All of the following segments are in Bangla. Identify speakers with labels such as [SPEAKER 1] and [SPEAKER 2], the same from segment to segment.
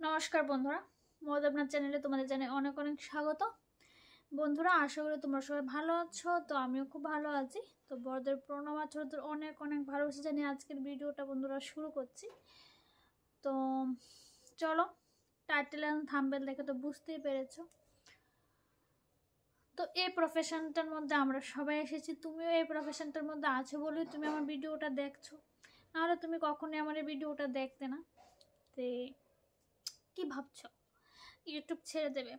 [SPEAKER 1] নমস্কার বন্ধুরা, মদ আপনার চ্যানেলে তোমাদের জানাই অনেক অনেক স্বাগত। বন্ধুরা, আশা করি তোমরা সবাই ভালো আছো। তো আমিও খুব ভালো আছি। তো বড়দের প্রণাম আর ছোটদের অনেক অনেক ভালোবাসা জানিয়ে আজকের ভিডিওটা বন্ধুরা শুরু করছি। তো চলো, টাইটেল অ্যান্ড থাম্বনেল দেখে তো বুঝতেই পেরেছো। তো এই প্রফেশনটার মধ্যে আমরা সবাই এসেছি, তুমিও এই প্রফেশনটার মধ্যে আছো বলেই তুমি আমার ভিডিওটা দেখছো, নাহলে তুমি কখনোই আমার এই ভিডিওটা দেখতে না। তো কি ভাবছো ইউটিউব ছেড়ে দেবে?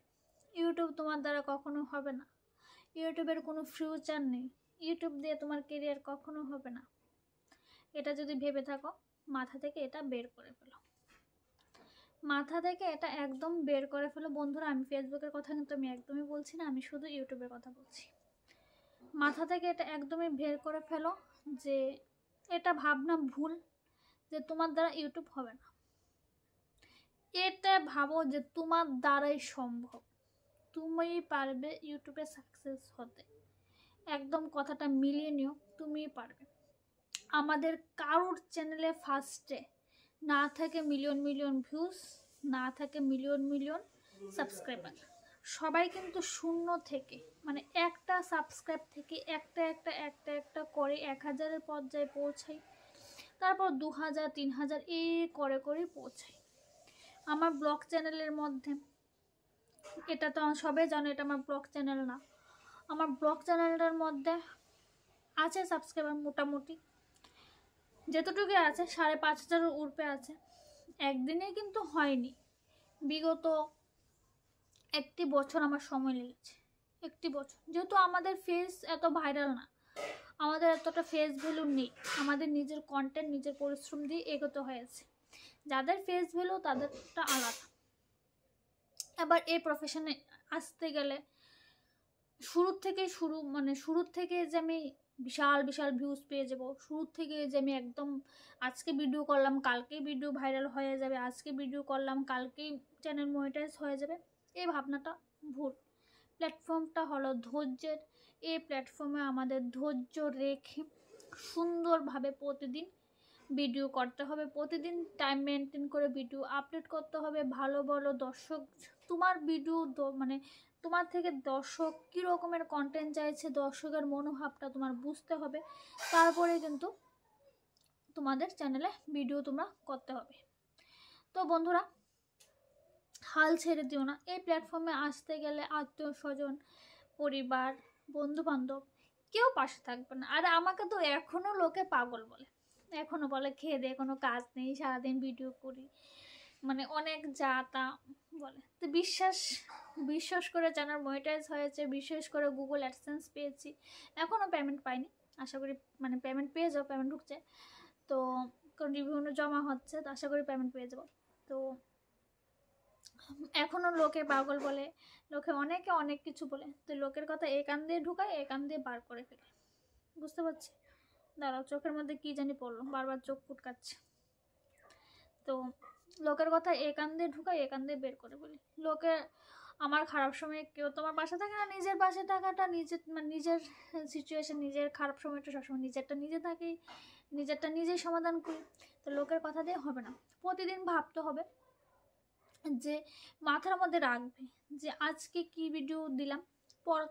[SPEAKER 1] ইউটিউব তোমার দ্বারা কখনো হবে না। ইউটিউবের কোনো ফিউচার নেই। ইউটিউব দিয়ে তোমার কেরিয়ার কখনো হবে না। এটা যদি ভেবে থাকো, মাথা থেকে এটা বের করে ফেলো। মাথা থেকে এটা একদম বের করে ফেলো বন্ধুরা। আমি ফেসবুকের কথা কিন্তু আমি একদমই বলছি না, আমি শুধু ইউটিউবের কথা বলছি। মাথা থেকে এটা একদমই বের করে ফেলো যে এটা ভাবনা ভুল যে তোমার দ্বারা ইউটিউব হবে না। এটা ভাবো যে তোমার দ্বারাই সম্ভব, তুমি পারবে ইউটিউবে সাকসেস হতে। একদম কথাটা মিলিয়ে নিও, তুমিই পারবে। আমাদের কারোর চ্যানেলে ফার্স্টে না থাকে মিলিয়ন মিলিয়ন ভিউজ, না থাকে মিলিয়ন মিলিয়ন সাবস্ক্রাইবার। সবাই কিন্তু শূন্য থেকে, মানে একটা সাবস্ক্রাইব থেকে একটা একটা একটা একটা করে 1000-এর পর্যায়ে পৌঁছাই, তারপর 2000, 3000 এই করে করে পৌঁছাই। আমার ব্লগ চ্যানেলের মধ্যে, এটা তো সবাই জানো এটা আমার ব্লগ চ্যানেল না, আমার ব্লগ চ্যানেলটার মধ্যে আছে সাবস্ক্রাইবার মোটামুটি যেতটুকু আছে 5500-এর উপরে আছে। একদিনে কিন্তু হয়নি, বিগত 1 বছর আমার সময় লেগেছে। 1 বছর, যেহেতু আমাদের ফেস এত ভাইরাল না, আমাদের এতটা ফেস ভ্যালু নেই, আমাদের নিজের কন্টেন্ট নিজের পরিশ্রম দিয়ে এগোতে হয়েছে। যাদের ফেস ভ্যালু তাদেরটা আলাদা। এবার এই প্রফেশনে আসতে গেলে শুরুর থেকে যে আমি বিশাল বিশাল ভিউজ পেয়ে যাব, শুরুর থেকে যে আমি একদম আজকে ভিডিও করলাম কালকেই ভিডিও ভাইরাল হয়ে যাবে, আজকে ভিডিও করলাম কালকেই চ্যানেল মনিটাইজ হয়ে যাবে, এই ভাবনাটা ভুল। প্ল্যাটফর্মটা হলো ধৈর্যের। এই প্ল্যাটফর্মে আমাদের ধৈর্য রেখে সুন্দরভাবে প্রতিদিন ভিডিও করতে হবে, প্রতিদিন টাইম মেনটেন করে ভিডিও আপলোড করতে হবে। ভালো ভালো দর্শক, তোমার ভিডিও মানে তোমার থেকে দর্শক কী রকমের কন্টেন্ট চাইছে, দর্শকের মনোভাবটা তোমার বুঝতে হবে। তারপরে কিন্তু তোমাদের চ্যানেলে ভিডিও তোমরা করতে হবে। তো বন্ধুরা, হাল ছেড়ে দিও না। এই প্ল্যাটফর্মে আসতে গেলে আত্মীয় স্বজন, পরিবার, বন্ধুবান্ধব কেউ পাশে থাকবে না। আর আমাকে তো এখনও লোকে পাগল বলে, এখনও বলে খেয়ে দিয়ে কোনো কাজ নেই, সারাদিন ভিডিও করি, মানে অনেক যা তা বলে। তো বিশ্বাস করে চ্যানেল মনিটাইজ হয়েছে, বিশেষ করে গুগল অ্যাডসেন্স পেয়েছি, এখনও পেমেন্ট পাইনি। আশা করি মানে পেমেন্ট পেয়ে যাবো, পেমেন্ট ঢুকছে তো, কারণ রিভিউ জমা হচ্ছে, তো আশা করি পেমেন্ট পেয়ে যাবো। তো এখনও লোকে পাগল বলে, লোকে অনেকে অনেক কিছু বলে, তো লোকের কথা এ কান দিয়ে ঢুকায় এ কান দিয়ে বার করে ফেলে। বুঝতে পারছি, দাঁড়াও চোখের মধ্যে কি জানি পড়লো, বারবার চোখ ফুটকাচ্ছে। তো লোকের কথা এ কান দিয়ে ঢুকাই এ কান দিয়ে বের করে বলি। লোকে আমার খারাপ সময়ে কেউ তোমার পাশে থাকে না, নিজের পাশে থাকাটা নিজের, মানে নিজের সিচুয়েশন, নিজের খারাপ সময়টা সবসময় নিজেরটা নিজে থাকি, নিজেরটা নিজেই সমাধান করি। তো লোকের কথা দিয়ে হবে না, প্রতিদিন ভাবতে হবে যে মাথার মধ্যে রাখবে যে আজকে কি ভিডিও দিলাম,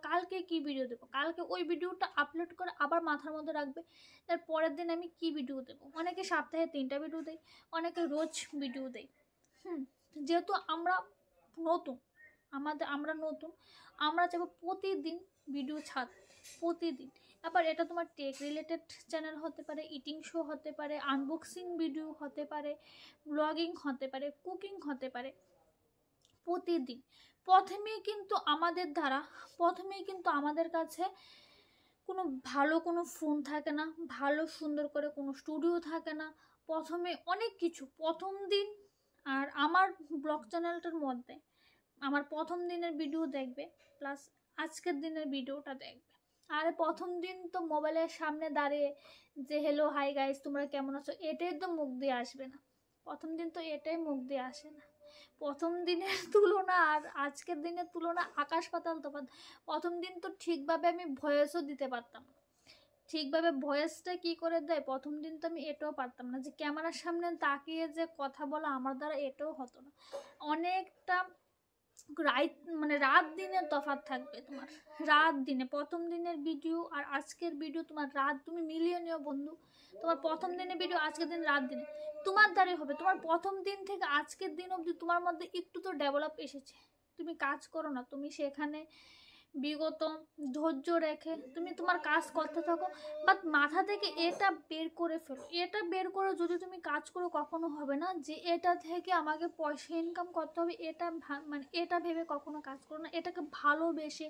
[SPEAKER 1] কালকে কি ভিডিও দেবো, কালকে ওই ভিডিওটা আপলোড করে আবার মাথার মধ্যে রাখবে তার পরের দিন আমি কি ভিডিও দেবো। অনেকে সপ্তাহে 3টা ভিডিও দেয়, অনেকে রোজ ভিডিও দেয়। যেহেতু আমরা নতুন, আমরা নতুন, আমরা চাইবো প্রতিদিন ভিডিও ছাড়তে, প্রতিদিন। আবার এটা তোমার টেক রিলেটেড চ্যানেল হতে পারে, ইটিং শো হতে পারে, আনবক্সিং ভিডিও হতে পারে, ব্লগিং হতে পারে, কুকিং হতে পারে। প্রতিদিন প্রথমেই কিন্তু আমাদের কাছে কোনো ভালো কোনো ফোন থাকে না, ভালো সুন্দর করে কোনো স্টুডিও থাকে না। প্রথমে অনেক কিছু প্রথম দিন, আর আমার ব্লগ চ্যানেলটার মধ্যে আমার প্রথম দিনের ভিডিও দেখবে, প্লাস আজকের দিনের ভিডিওটা দেখবে। আর প্রথম দিন তো মোবাইলের সামনে দাঁড়িয়ে যে হ্যালো হাই গাইস তোমরা কেমন আছো, এটাই তো মুখ দিয়ে আসবে না। প্রথম দিন তো এটাই মুখ দিয়ে আসে না। প্রথম দিনের তুলনা আর আজকের দিনের তুলনা আকাশ পাতাল তফাৎ। প্রথম দিন তো ঠিকভাবে আমি ভয়েসও দিতে পারতাম না, ঠিকভাবে ভয়েসটা কি করে দেয়, প্রথম দিন তো আমি এটাও পারতাম না, যে ক্যামেরার সামনে তাকিয়ে যে কথা বলা আমার দ্বারা এটাও হতো না। অনেকটা রাত দিনের তফাৎ থাকবে তোমার। রাত দিনে প্রথম দিনের ভিডিও আর আজকের ভিডিও, তোমার রাত তুমি মিলিয়ে নিও বন্ধু। তোমার প্রথম দিনের ভিডিও আজকের দিন রাত দিনে তোমার দ্বারাই হবে। তোমার প্রথম দিন থেকে আজকের দিন অবধি তোমার মধ্যে একটু তো ডেভেলপ এসেছে। তুমি কাজ করো না, তুমি সেখানে বিগত ধৈর্য রেখে তুমি তোমার কাজ করতে থাকো, বাট মাথা থেকে এটা বের করে ফেলো। এটা বের করে যদি তুমি কাজ করো, কখনো হবে না যে এটা থেকে আমাকে পয়সা ইনকাম করতে হবে, এটা এটা ভেবে কখনো কাজ করো না। এটাকে ভালোবেসে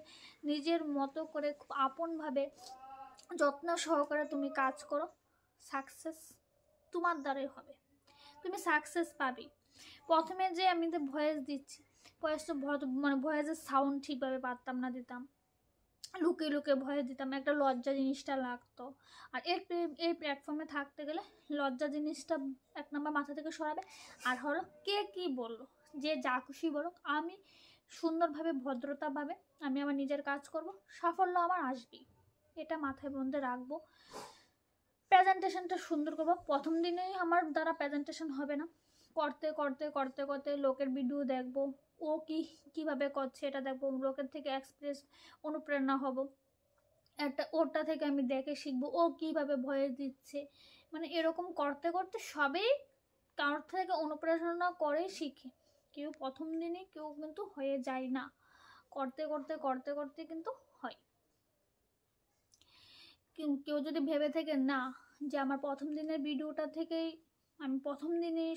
[SPEAKER 1] নিজের মতো করে খুব আপনভাবে যত্ন সহকারে তুমি কাজ করো, সাকসেস তোমার দ্বারাই হবে, তুমি সাকসেস পাবে। প্রথমে যে আমি তো ভয়েস দিচ্ছি, ভয়েসটা ভয়েসের সাউন্ড ঠিকভাবে পারতাম না, দিতাম লুকিয়ে লুকিয়ে ভয়েস দিতাম, একটা লজ্জা জিনিসটা লাগতো। আর এই প্ল্যাটফর্মে থাকতে গেলে লজ্জা জিনিসটা এক নম্বর মাথা থেকে সরাবে। আর হলো কে কি বললো, যে যা খুশি বলুক, আমি সুন্দরভাবে ভদ্রতাভাবে আমি আমার নিজের কাজ করব, সাফল্য আমার আসবেই, এটা মাথায় মধ্যে রাখবো। প্রেজেন্টেশনটা সুন্দর করবো। প্রথম দিনেই আমার দ্বারা প্রেজেন্টেশন হবে না, করতে করতে করতে করতে লোকের ভিডিও দেখবো, ও কিভাবে করছে এটা দেখবো, লোকের থেকে এক্সপ্রেস অনুপ্রেরণা হব, ওটা থেকে আমি দেখে শিখবো ও কিভাবে ভয়েস দিচ্ছে। এরকম করতে করতে সবেই কারোর থেকে অনুপ্রেরণা করে শিখে। কেউ প্রথম দিনে কেউ কিন্তু হয়ে যায় না, করতে করতে করতে করতে কিন্তু হয়। কেউ যদি ভেবে থেকে না যে আমার প্রথম দিনের ভিডিওটা থেকেই আমি প্রথম দিনেই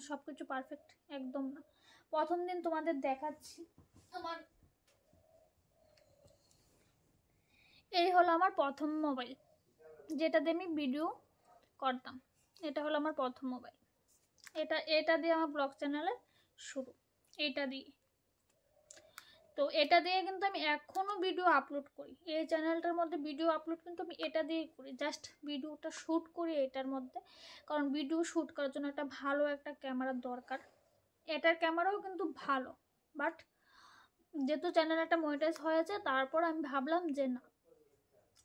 [SPEAKER 1] সব কিছু পারফেক্ট, একদম না। প্রথম দিন তোমাদের দেখাচ্ছি, আমার এই হলো আমার প্রথম মোবাইল, যেটা দিয়ে আমি ভিডিও করতাম। এটা হলো আমার প্রথম মোবাইল, এটা দিয়ে আমার ব্লগ চ্যানেলে শুরু, এটা দিয়ে। তো এটা দিয়ে কিন্তু আমি এখনও ভিডিও আপলোড করি, এই চ্যানেলটার মধ্যে ভিডিও আপলোড কিন্তু আমি এটা দিয়েই করি, জাস্ট ভিডিওটা শ্যুট করি এটার মধ্যে। কারণ ভিডিও শ্যুট করার জন্য একটা ভালো একটা ক্যামেরার দরকার, এটার ক্যামেরাও কিন্তু ভালো, বাট যেহেতু চ্যানেলটা মনিটাইজ হয়েছে, তারপর আমি ভাবলাম যে না,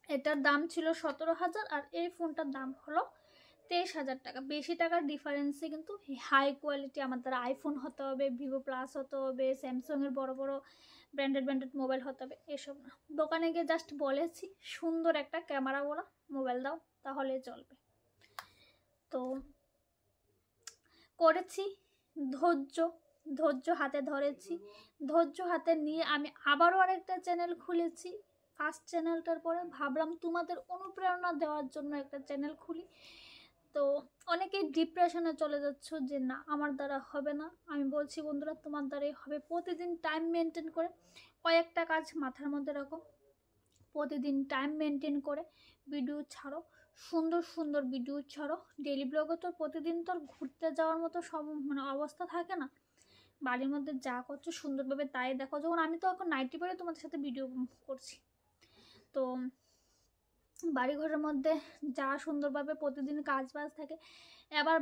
[SPEAKER 1] এটার দাম ছিল 17,000 আর এই ফোনটার দাম হলো 23,000 টাকা। বেশি টাকার ডিফারেন্সে কিন্তু হাই কোয়ালিটি আমার দ্বারা আইফোন হতে হবে, ভিভো প্লাস হতে হবে, স্যামসাংয়ের বড় বড় ব্র্যান্ডেড মোবাইল হতে হবে, এসব না। দোকানে গিয়ে জাস্ট বলেছি সুন্দর একটা ক্যামেরাওয়ালা মোবাইল দাও, তাহলে চলবে। তো করেছি, ধৈর্য হাতে ধরেছি, ধৈর্য হাতে নিয়ে আমি আবারও আরেকটা চ্যানেল খুলেছি। ফার্স্ট চ্যানেলটার পরে ভাবলাম তোমাদের অনুপ্রেরণা দেওয়ার জন্য একটা চ্যানেল খুলি। তো অনেকেই ডিপ্রেশনে চলে যাচ্ছ যে না আমার দ্বারা হবে না, আমি বলছি বন্ধুরা তোমার দ্বারাই হবে। প্রতিদিন টাইম মেনটেন করে কয়েকটা কাজ মাথার মধ্যে রাখো, প্রতিদিন টাইম মেনটেন করে ভিডিও ছাড়ো, সুন্দর সুন্দর ভিডিও ছাড়ো। ডেইলি ব্লগে তো প্রতিদিন তো ঘুরতে যাওয়ার মতো সব অবস্থা থাকে না, বাড়ির মধ্যে যা করছো সুন্দরভাবে তাই দেখো। যখন আমি তো এখন নাইটি পরে তোমাদের সাথে ভিডিও করছি, তো বাড়িঘরের মধ্যে যা সুন্দরভাবে প্রতিদিন কাজ বাজ থাকে। এবার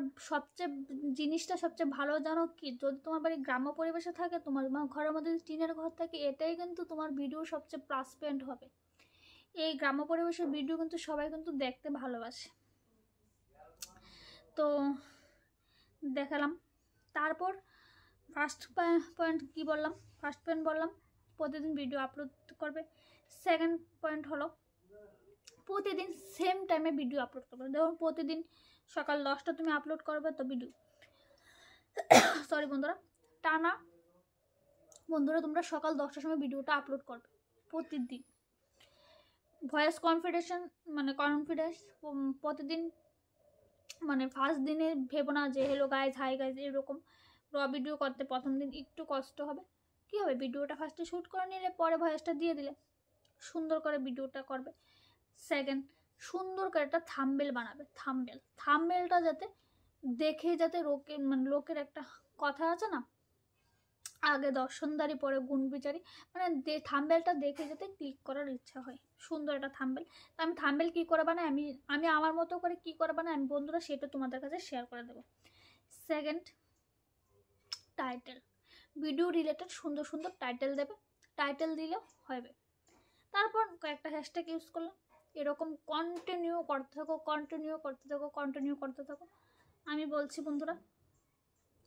[SPEAKER 1] জিনিসটা সবচেয়ে ভালো জানো কি, যদি তোমার বাড়ি গ্রাম্য পরিবেশে থাকে, তোমার ঘরের মধ্যে যদি টিনের ঘর থাকে, এটাই কিন্তু তোমার ভিডিও সবচেয়ে প্লাস পয়েন্ট হবে। এই গ্রাম্য পরিবেশের ভিডিও কিন্তু সবাই কিন্তু দেখতে ভালোবাসে। তো দেখালাম। তারপর ফার্স্ট পয়েন্ট কি বললাম, ফার্স্ট পয়েন্ট বললাম প্রতিদিন ভিডিও আপলোড করবে। সেকেন্ড পয়েন্ট হলো প্রতিদিন সেম টাইমে ভিডিও আপলোড করবে। দেখুন প্রতিদিন সকাল 10টা তুমি আপলোড করবে তো ভিডিও, সরি বন্ধুরা, টানা বন্ধুরা তোমরা সকাল 10টার সময় ভিডিওটা আপলোড করবে প্রতিদিন। ভয়েস কনফিডেন্স প্রতিদিন, ফার্স্ট দিনে ভেবো না যে হ্যালো গাইজ, হাই গাইজ, এরকম ভিডিও করতে প্রথম দিন একটু কষ্ট হবে। কী হবে, ভিডিওটা ফার্স্টে শ্যুট করে নিলে পরে ভয়েসটা দিয়ে দিলে সুন্দর করে ভিডিওটা করবে। সেকেন্ড, সুন্দর করে একটা থাম্বনেল বানাবে। থাম্বনেলটা যাতে দেখে যাতে লোকের একটা কথা আছে না, আগে দর্শনদারি পরে গুণ বিচারি, থাম্বনেলটা দেখে যাতে ক্লিক করার ইচ্ছা হয়। সুন্দর একটা থাম্বনেল। তো আমি থাম্বনেল কী করে বানাই, আমি আমার মতো করে কী করে বানাই আমি বন্ধুরা সেটা তোমাদের কাছে শেয়ার করে দেবো। সেকেন্ড, টাইটেল, ভিডিও রিলেটেড সুন্দর সুন্দর টাইটেল দেবে, টাইটেল দিলেও হবে। তারপর কয়েকটা হ্যাশট্যাগ ইউজ করলাম, এরকম কন্টিনিউ করতে থাকো, কন্টিনিউ করতে থাকো। আমি বলছি বন্ধুরা,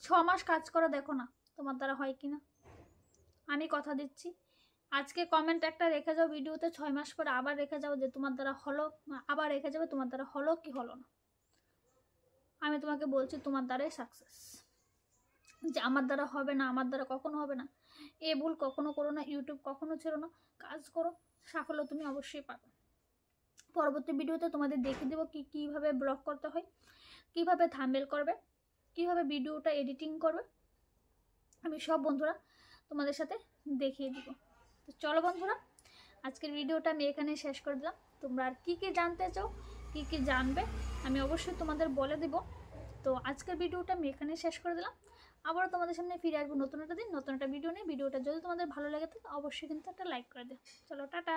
[SPEAKER 1] 6 মাস কাজ করে দেখো না তোমার দ্বারা হয় কি না। আমি কথা দিচ্ছি, আজকে কমেন্ট একটা রেখে যাও ভিডিওতে, 6 মাস পরে আবার রেখে যাও যে তোমার দ্বারা হলো, আবার রেখে যাবে তোমার দ্বারা হলো কি হলো না। আমি তোমাকে বলছি তোমার দ্বারাই সাকসেস। যে আমার দ্বারা হবে না, আমার দ্বারা কখনো হবে না, এ ভুল কখনো করো না, ইউটিউব কখনো ছিল না। কাজ করো, সাফল্য তুমি অবশ্যই পাবে। পরবর্তী ভিডিওতে তোমাদের দেখিয়ে দেবো কীভাবে ব্লগ করতে হয়, কীভাবে থাম্বনেল করবে, কীভাবে ভিডিওটা এডিটিং করবে, আমি সব বন্ধুরা তোমাদের সাথে দেখিয়ে দিব। তো চলো বন্ধুরা, আজকের ভিডিওটা আমি এখানে শেষ করে দিলাম। তোমরা আর কী জানতে চাও, কী জানবে, আমি অবশ্যই তোমাদের বলে দেব। তো আজকের ভিডিওটা আমি এখানে শেষ করে দিলাম। আবারও তোমাদের সামনে ফিরে আসবো নতুন একটা দিন, নতুন একটা ভিডিও নিয়ে। ভিডিওটা যদি তোমাদের ভালো লাগে থাকে অবশ্যই কিন্তু একটা লাইক করে দিও। চলো টাটা।